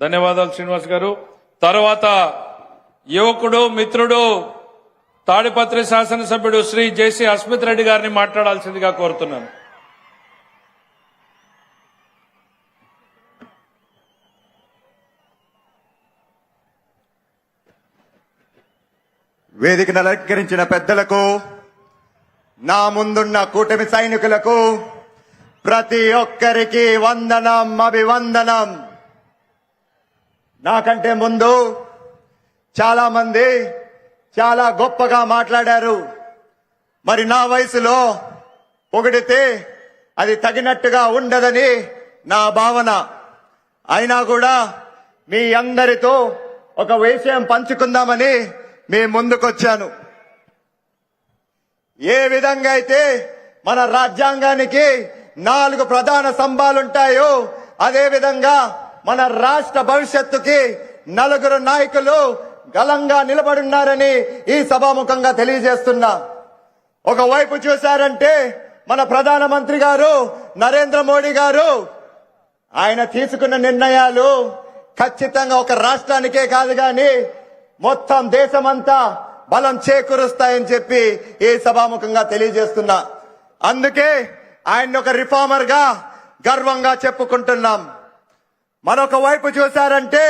ధన్యవాదాలు శ్రీనివాస్ గారు. తర్వాత యువకుడు మిత్రుడు తాడిపత్రి శాసనసభ్యుడు శ్రీ జేసీ అస్మిత్ రెడ్డి గారిని మాట్లాడాల్సిందిగా కోరుతున్నాను. వేదికను అలంకరించిన పెద్దలకు, నా ముందున్న కూటమి సైనికులకు ప్రతి ఒక్కరికి వందనం, అభివందనం. నాకంటే ముందు చాలా మంది చాలా గొప్పగా మాట్లాడారు. మరి నా వయసులో పొగిడితే అది తగినట్టుగా ఉండదని నా భావన. అయినా కూడా మీ అందరితో ఒక విషయం పంచుకుందామని మీ ముందుకొచ్చాను. ఏ విధంగా అయితే మన రాజ్యాంగానికి 4 ప్రధాన స్తంభాలుంటాయో అదే విధంగా మన రాష్ట్ర భవిష్యత్తుకి 4 నాయకులు గలంగా నిలబడున్నారని ఈ సభాముఖంగా తెలియజేస్తున్నా. ఒకవైపు చూశారంటే మన ప్రధానమంత్రి గారు నరేంద్ర మోడీ గారు, ఆయన తీసుకున్న నిర్ణయాలు ఖచ్చితంగా ఒక రాష్ట్రానికే కాదు గాని మొత్తం దేశమంతా బలం చేకూరుస్తాయని చెప్పి ఈ సభాముఖంగా తెలియజేస్తున్నా. అందుకే ఆయన ఒక రిఫార్మర్ గా గర్వంగా చెప్పుకుంటున్నాం. మరొక వైపు చూశారంటే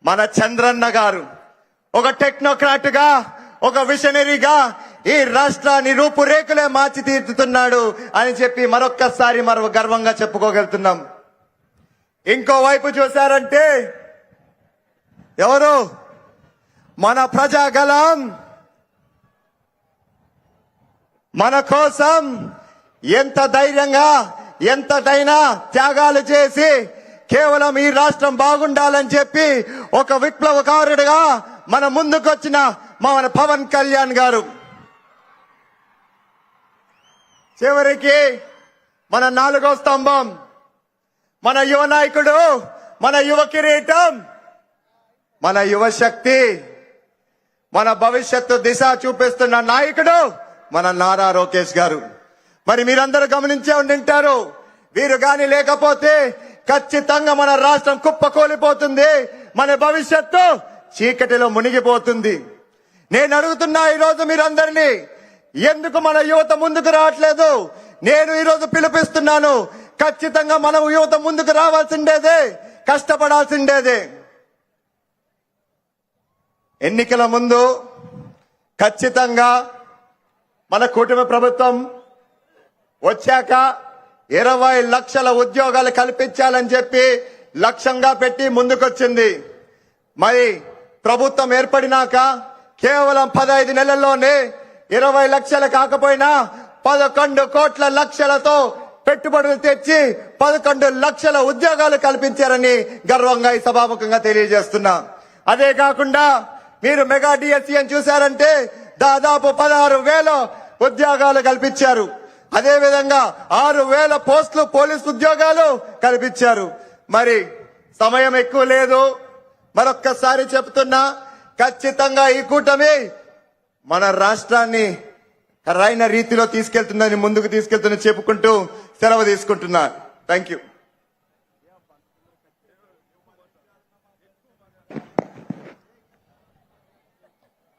మన చంద్రన్న గారు ఒక టెక్నోక్రాట్ గా, ఒక విషనరీగా ఈ రాష్ట్రాన్ని రూపురేఖలే మార్చి తీర్చుతున్నాడు అని చెప్పి మరొక్కసారి గర్వంగా చెప్పుకోగలుగుతున్నాం. ఇంకో వైపు చూశారంటే ఎవరు? మన ప్రజాగలం మన కోసం ఎంత ధైర్యంగా ఎంతటైనా త్యాగాలు చేసి కేవలం ఈ రాష్ట్రం బాగుండాలని చెప్పి ఒక విప్లవకారుడిగా మన ముందుకొచ్చిన మన పవన్ కళ్యాణ్ గారు. చివరికి మన 4వ స్తంభం, మన యువ నాయకుడు, మన యువ కిరీటం, మన యువ శక్తి, మన భవిష్యత్తు దిశ చూపిస్తున్న నాయకుడు మన నారా లోకేష్ గారు. మరి మీరందరూ గమనించే ఉండింటారు, వీరు గాని లేకపోతే ఖచ్చితంగా మన రాష్ట్రం కుప్పకూలిపోతుంది, మన భవిష్యత్తు చీకటిలో మునిగిపోతుంది. నేను అడుగుతున్నా ఈరోజు మీరందరినీ, ఎందుకు మన యువత ముందుకు రావట్లేదు? నేను ఈరోజు పిలుపిస్తున్నాను. ఖచ్చితంగా మనం యువత ముందుకు రావాల్సిండేదే, కష్టపడాల్సిండేదే. ఎన్నికల ముందు ఖచ్చితంగా మన కూటమి ప్రభుత్వం వచ్చాక 20 లక్షల ఉద్యోగాలు కల్పించాలని చెప్పి లక్ష్యంగా పెట్టి ముందుకొచ్చింది. మరి ప్రభుత్వం ఏర్పడినాక కేవలం 15 నెలల్లోనే 20 లక్షలు కాకపోయినా 11 కోట్ల లక్షలతో పెట్టుబడులు తెచ్చి 11 లక్షల ఉద్యోగాలు కల్పించారని గర్వంగా ఈ సభాముఖంగా తెలియజేస్తున్నా. అదే కాకుండా మీరు మెగా డిఎస్సీ అని చూశారంటే దాదాపు 16,000 ఉద్యోగాలు కల్పించారు. అదే విధంగా 6,000 పోస్టులు పోలీసు ఉద్యోగాలు కల్పించారు. మరి సమయం ఎక్కువ లేదు, మరొక్కసారి చెప్తున్నా, ఖచ్చితంగా ఈ కూటమి మన రాష్ట్రాన్ని సరైన రీతిలో తీసుకెళ్తుందని, ముందుకు తీసుకెళ్తుందని చెప్పుకుంటూ సెలవు తీసుకుంటున్నా. Thank you.